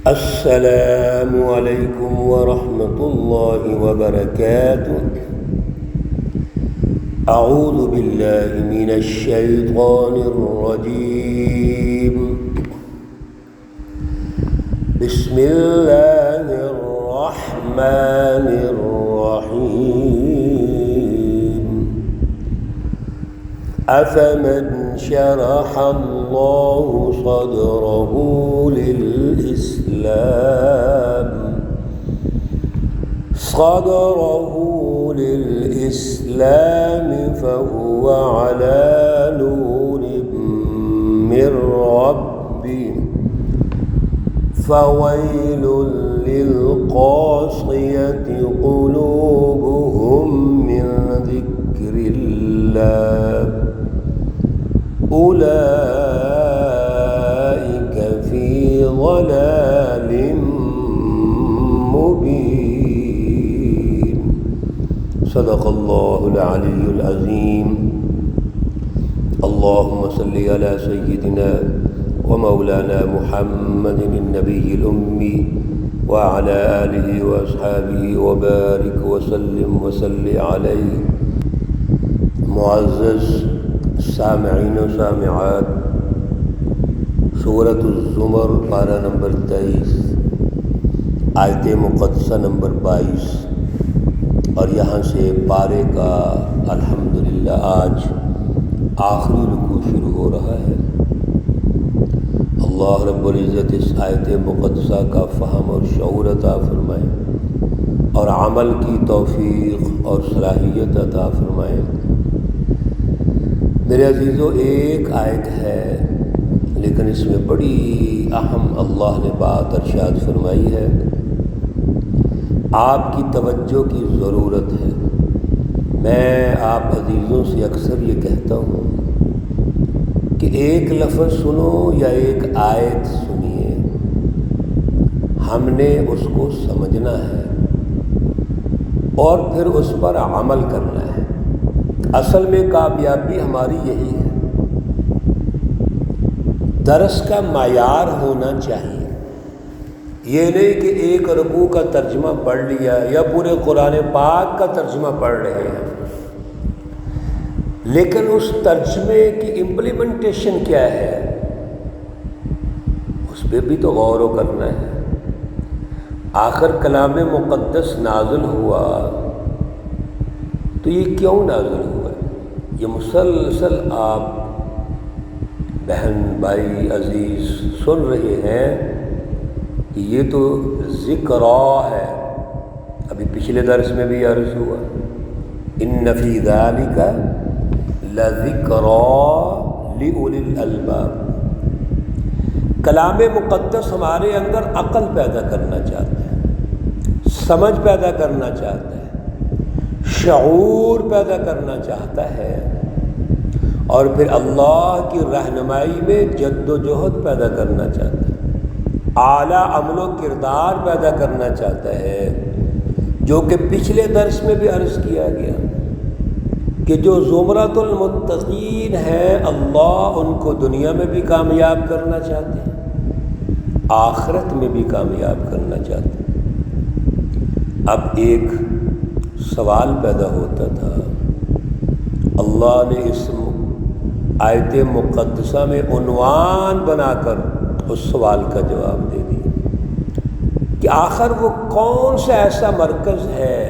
السلام علیکم ورحمۃ اللہ وبرکاتہ۔ اعوذ باللہ من الشیطان الرجیم۔ بسم اللہ الرحمن الرحیم۔ افمن شرح اللہ صدره للإسلام فهو على نور من ربه فويل للقاسية قلوبهم من ذكر الله أولئك في ضلال مبين۔ صدق اللہ العلی العظیم۔ اللہم صلی علی سیدنا ومولانا محمد النبی الأمی وعلى آلہ واصحابہ وبارک وسلم وصلی علیہ۔ معزز سامعین و سامعات، سورۃ الزمر پارہ نمبر 23، آیت مقدسہ نمبر 22، اور یہاں سے پارے کا الحمدللہ آج آخری رکوع شروع ہو رہا ہے۔ اللہ رب العزت اس آیت مقدسہ کا فہم اور شعور عطا فرمائے، اور عمل کی توفیق اور صلاحیت عطا فرمائے۔ میرے عزیزو، ایک آیت ہے لیکن اس میں بڑی اہم اللہ نے بات ارشاد فرمائی ہے، آپ کی توجہ کی ضرورت ہے۔ میں آپ عزیزوں سے اکثر یہ کہتا ہوں کہ ایک لفظ سنو یا ایک آیت سنیے، ہم نے اس کو سمجھنا ہے اور پھر اس پر عمل کرنا ہے۔ اصل میں کامیابی ہماری یہی ہے، درس کا معیار ہونا چاہیے۔ یہ نہیں کہ ایک رکوع کا ترجمہ پڑھ لیا یا پورے قرآن پاک کا ترجمہ پڑھ رہے ہیں، لیکن اس ترجمے کی امپلیمنٹیشن کیا ہے، اس پہ بھی تو غور و کرنا ہے۔ آخر کلام مقدس نازل ہوا تو یہ کیوں نازل ہوا؟ یہ مسلسل آپ بہن بھائی عزیز سن رہے ہیں کہ یہ تو ذکرا ہے۔ ابھی پچھلے درس میں بھی عرض ہوا، ان فی ذلک لذکرا لأولی الالباب۔ کلام مقدس ہمارے اندر عقل پیدا کرنا چاہتا ہے، سمجھ پیدا کرنا چاہتا ہے، شعور پیدا کرنا چاہتا ہے، اور پھر اللہ کی رہنمائی میں جد و جہد پیدا کرنا چاہتا ہے، اعلیٰ عمل و کردار پیدا کرنا چاہتا ہے، جو کہ پچھلے درس میں بھی عرض کیا گیا کہ جو زمرۃ المتقین ہیں، اللہ ان کو دنیا میں بھی کامیاب کرنا چاہتے ہیں، آخرت میں بھی کامیاب کرنا چاہتے ہیں۔ اب ایک سوال پیدا ہوتا تھا، اللہ نے اس آیت مقدسہ میں عنوان بنا کر اس سوال کا جواب دے دیا کہ آخر وہ کون سا ایسا مرکز ہے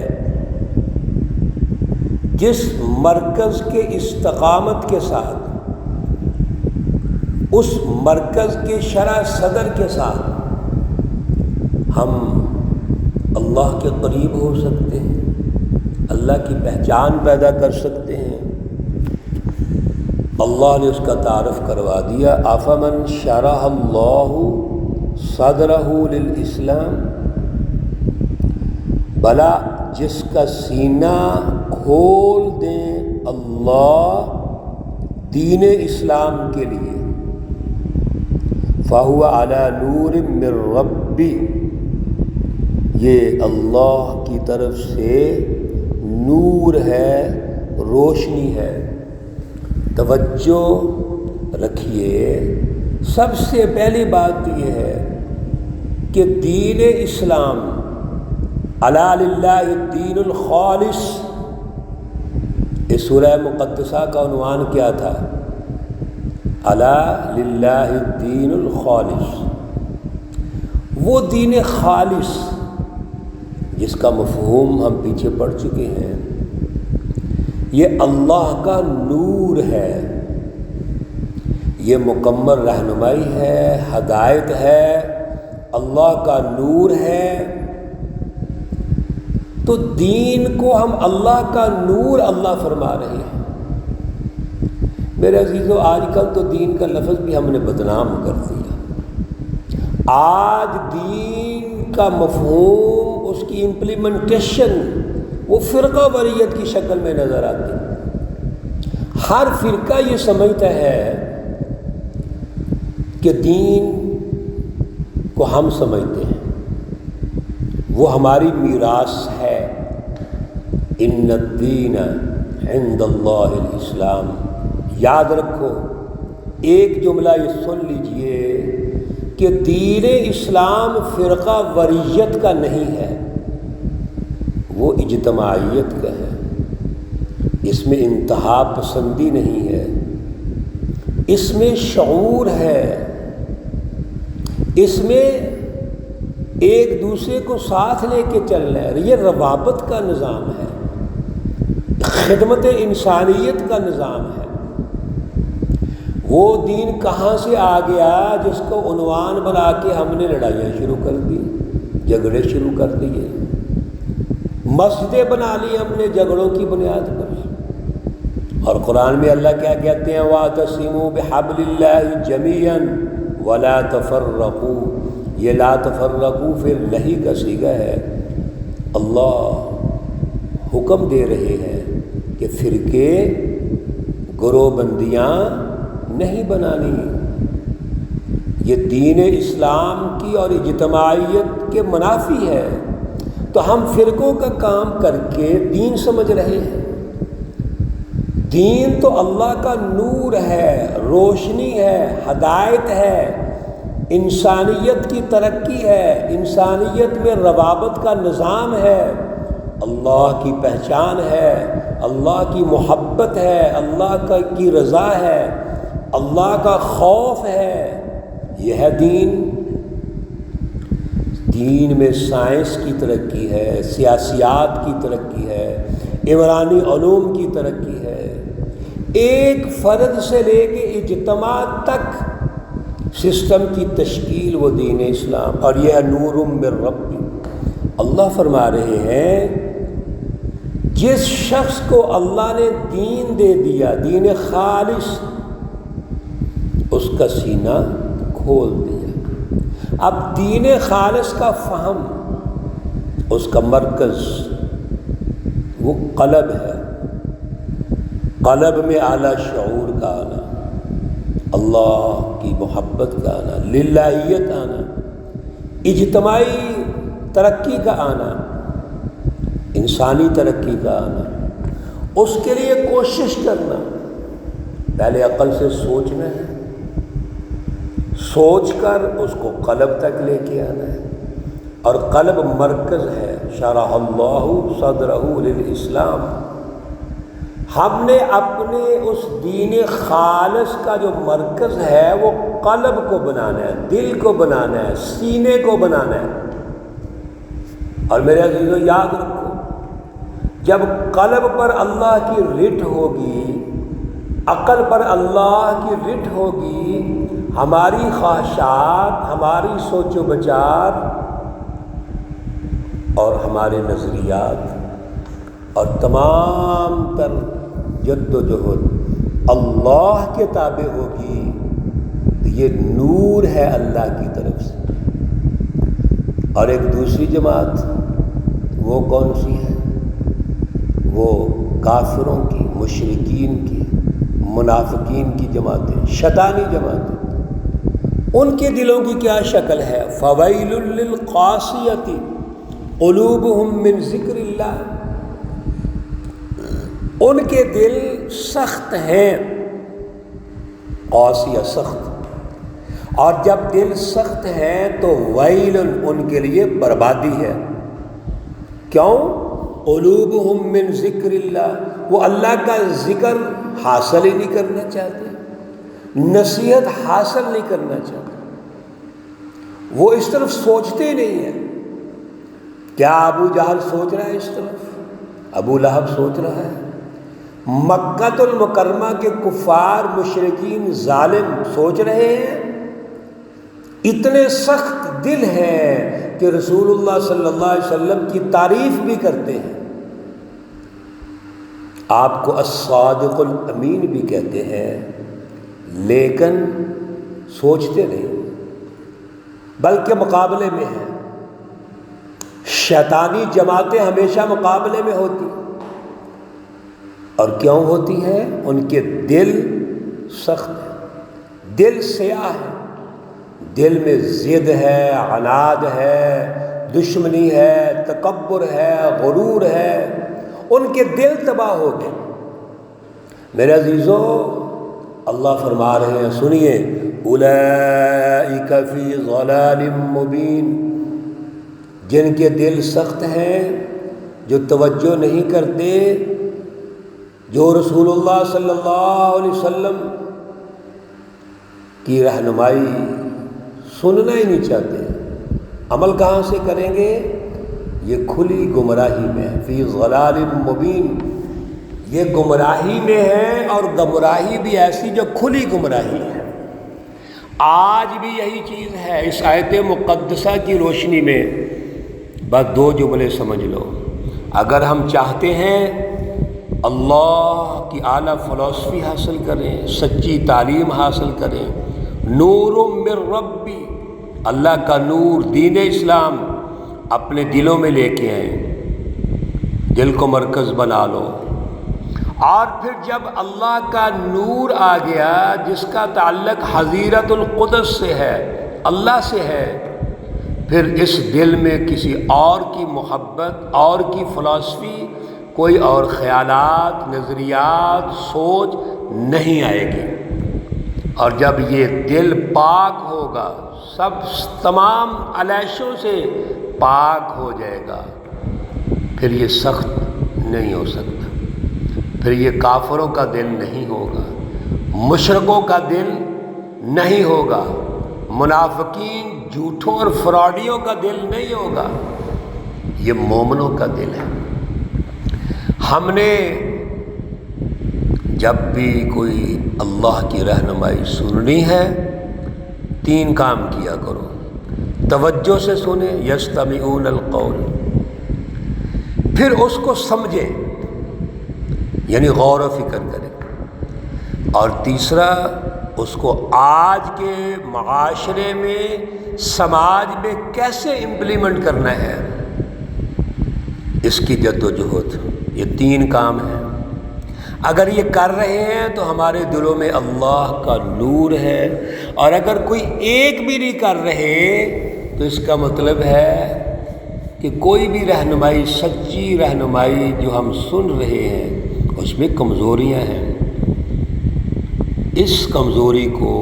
جس مرکز کے استقامت کے ساتھ، اس مرکز کے شرح صدر کے ساتھ ہم اللہ کے قریب ہو سکتے ہیں، اللہ کی پہچان پیدا کر سکتے ہیں۔ اللہ نے اس کا تعارف کروا دیا، افمن شرح اللہ صدرہ للاسلام، بھلا جس کا سینہ کھول دیں اللہ دین اسلام کے لیے، فہو علی نور من ربی، یہ اللہ کی طرف سے نور ہے، روشنی ہے۔ توجہ رکھیے، سب سے پہلی بات یہ ہے کہ دین اسلام الا للہ الدین الخالص، اس سورہ مقدسہ کا عنوان کیا تھا؟ الا للہ الدین الخالص، وہ دین خالص جس کا مفہوم ہم پیچھے پڑھ چکے ہیں، یہ اللہ کا نور ہے، یہ مکمل رہنمائی ہے، ہدایت ہے، اللہ کا نور ہے۔ تو دین کو ہم اللہ کا نور اللہ فرما رہے ہیں۔ میرے عزیزو، آج کل تو دین کا لفظ بھی ہم نے بدنام کر دیا۔ آج دین کا مفہوم، اس کی امپلیمنٹیشن وہ فرقہ واریت کی شکل میں نظر آتی۔ ہر فرقہ یہ سمجھتا ہے کہ دین کو ہم سمجھتے ہیں، وہ ہماری میراث ہے۔ ان الدین عند اللہ الاسلام، یاد رکھو، ایک جملہ یہ سن لیجئے کہ دین اسلام فرقہ واریت کا نہیں ہے، وہ اجتماعیت کا ہے۔ اس میں انتہا پسندی نہیں ہے، اس میں شعور ہے، اس میں ایک دوسرے کو ساتھ لے کے چلنا ہے۔ یہ روابط کا نظام ہے، خدمت انسانیت کا نظام ہے۔ وہ دین کہاں سے آ گیا جس کو عنوان بنا کے ہم نے لڑائیاں شروع کر دی، جھگڑے شروع کر دیے، مسجدیں بنا لی ہم نے جھگڑوں کی بنیاد پر۔ اور قرآن میں اللہ کیا کہتے ہیں؟ وَاعْتَصِمُوا بِحَبْلِ اللَّهِ جَمِيعًا وَلَا تَفَرَّقُوا، یہ لا تفرقوا پھر لہی کا صیغہ ہے۔ اللہ حکم دے رہے ہیں کہ فرقے، گروہ بندیاں نہیں بنانی۔ یہ دین اسلام کی اور اجتماعیت کے منافی ہے۔ تو ہم فرقوں کا کام کر کے دین سمجھ رہے ہیں۔ دین تو اللہ کا نور ہے، روشنی ہے، ہدایت ہے، انسانیت کی ترقی ہے، انسانیت میں روابط کا نظام ہے، اللہ کی پہچان ہے، اللہ کی محبت ہے، اللہ کی رضا ہے، اللہ کا خوف ہے۔ یہ ہے دین۔ دین میں سائنس کی ترقی ہے، سیاسیات کی ترقی ہے، عمرانی علوم کی ترقی ہے، ایک فرد سے لے کے اجتماع تک سسٹم کی تشکیل وہ دین اسلام، اور یہ ہے نور من ربی۔ اللہ فرما رہے ہیں جس شخص کو اللہ نے دین دے دیا، دین خالص، اس کا سینہ کھول دیا۔ اب دین خالص کا فہم، اس کا مرکز وہ قلب ہے، قلب میں اعلیٰ شعور کا آنا، اللہ کی محبت کا آنا، للہیت آنا، اجتماعی ترقی کا آنا، انسانی ترقی کا آنا۔ اس کے لیے کوشش کرنا، پہلے عقل سے سوچنا ہے، سوچ کر اس کو قلب تک لے کے آنا ہے، اور قلب مرکز ہے۔ شرح اللہ صدرہ للاسلام، ہم نے اپنے اس دین خالص کا جو مرکز ہے وہ قلب کو بنانا ہے، دل کو بنانا ہے، سینے کو بنانا ہے۔ اور میرے عزیزو یاد رکھو، جب قلب پر اللہ کی رٹ ہوگی، عقل پر اللہ کی رٹ ہوگی، ہماری خواہشات، ہماری سوچ و بچار اور ہمارے نظریات اور تمام تر جد و جہد اللہ کے تابع ہوگی، تو یہ نور ہے اللہ کی طرف سے۔ اور ایک دوسری جماعت وہ کون سی ہے؟ وہ کافروں کی، مشرکین کی، منافقین کی جماعتیں، شیطانی جماعتیں۔ ان کے دلوں کی کیا شکل ہے؟ فویل للقاسیۃ قلوبہم من ذکر اللہ، ان کے دل سخت ہیں، قاسیہ سخت، اور جب دل سخت ہے تو ویل ان کے لیے بربادی ہے. کیوں؟ قلوبہم من ذکر اللہ، وہ اللہ کا ذکر حاصل ہی نہیں کرنا چاہتے، نصیحت حاصل نہیں کرنا چاہتے، وہ اس طرف سوچتے ہی نہیں ہیں. کیا ابو جہل سوچ رہا ہے اس طرف؟ ابو لہب سوچ رہا ہے؟ مکہ المکرمہ کے کفار مشرکین ظالم سوچ رہے ہیں؟ اتنے سخت دل ہیں کہ رسول اللہ صلی اللہ علیہ وسلم کی تعریف بھی کرتے ہیں، آپ کو الصادق الامین بھی کہتے ہیں، لیکن سوچتے نہیں، بلکہ مقابلے میں ہیں. شیطانی جماعتیں ہمیشہ مقابلے میں ہوتی، اور کیوں ہوتی ہے؟ ان کے دل سخت ہیں، دل سیاہ ہے، دل میں ضد ہے، عناد ہے، دشمنی ہے، تکبر ہے، غرور ہے، ان کے دل تباہ ہو گئے. میرے عزیزو، اللہ فرما رہے ہیں، سنیے، اولئک فی ضلال مبین، جن کے دل سخت ہیں، جو توجہ نہیں کرتے، جو رسول اللہ صلی اللہ علیہ وسلم کی رہنمائی سننا ہی نہیں چاہتے، عمل کہاں سے کریں گے؟ یہ کھلی گمراہی میں ہے. فی ضلال مبین، یہ گمراہی میں ہے، اور گمراہی بھی ایسی جو کھلی گمراہی ہے. آج بھی یہی چیز ہے. اس آیت مقدسہ کی روشنی میں بس دو جملے سمجھ لو. اگر ہم چاہتے ہیں اللہ کی اعلیٰ فلسفی حاصل کریں، سچی تعلیم حاصل کریں، نور من ربی، اللہ کا نور دین اسلام اپنے دلوں میں لے کے آئیں، دل کو مرکز بنا لو. اور پھر جب اللہ کا نور آ گیا، جس کا تعلق حضیرت القدس سے ہے، اللہ سے ہے، پھر اس دل میں کسی اور کی محبت، اور کی فلسفی، کوئی اور خیالات، نظریات، سوچ نہیں آئے گی. اور جب یہ دل پاک ہوگا، تمام علیشوں سے پاک ہو جائے گا، پھر یہ سخت نہیں ہو سکتا. پھر یہ کافروں کا دل نہیں ہوگا، مشرکوں کا دل نہیں ہوگا، منافقین، جھوٹوں اور فراڈیوں کا دل نہیں ہوگا. یہ مومنوں کا دل ہے. ہم نے جب بھی کوئی اللہ کی رہنمائی سننی ہے، 3 کام کیا کرو. توجہ سے سنیں، یستمعون القول، پھر اس کو سمجھیں، یعنی غور و فکر کریں. اور تیسرا، اس کو آج کے معاشرے میں، سماج میں کیسے امپلیمنٹ کرنا ہے، اس کی جد و جہد. یہ 3 کام ہیں. اگر یہ کر رہے ہیں تو ہمارے دلوں میں اللہ کا نور ہے، اور اگر کوئی ایک بھی نہیں کر رہے تو اس کا مطلب ہے کہ کوئی بھی رہنمائی، سچی رہنمائی جو ہم سن رہے ہیں، اس میں کمزوریاں ہیں. اس کمزوری کو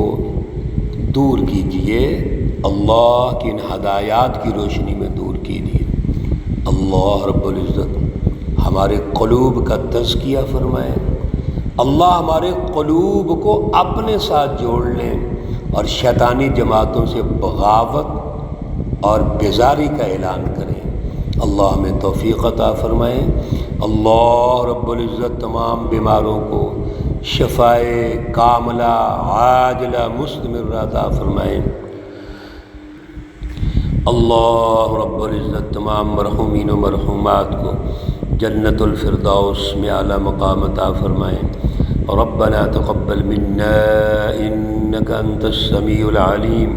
دور کیجئے، اللہ کی ان ہدایات کی روشنی میں دور کیجئے. اللہ رب العزت ہمارے قلوب کا تزکیہ فرمائے. اللہ ہمارے قلوب کو اپنے ساتھ جوڑ لیں، اور شیطانی جماعتوں سے بغاوت اور بیزاری کا اعلان کریں. اللہ ہمیں توفیق عطا فرمائے. اللہ رب العزت تمام بیماروں کو شفائے کاملہ عاجلہ مستمرہ عطا فرمائے. اللہ رب العزت تمام مرحومین و مرحومات کو جنت الفردوس میں اعلیٰ مقام عطا فرمائیں. ربنا تقبل منا انك انت السميع العليم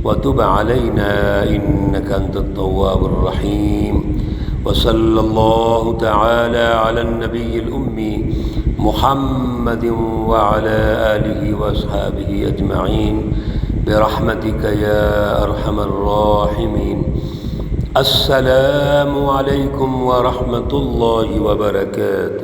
وتب علينا انك انت التواب الرحيم. وصلى الله تعالى على النبي الأمي محمد وعلى آله وأصحابه أجمعين برحمتك يا أرحم الراحمين. السلام عليكم ورحمة الله وبركاته.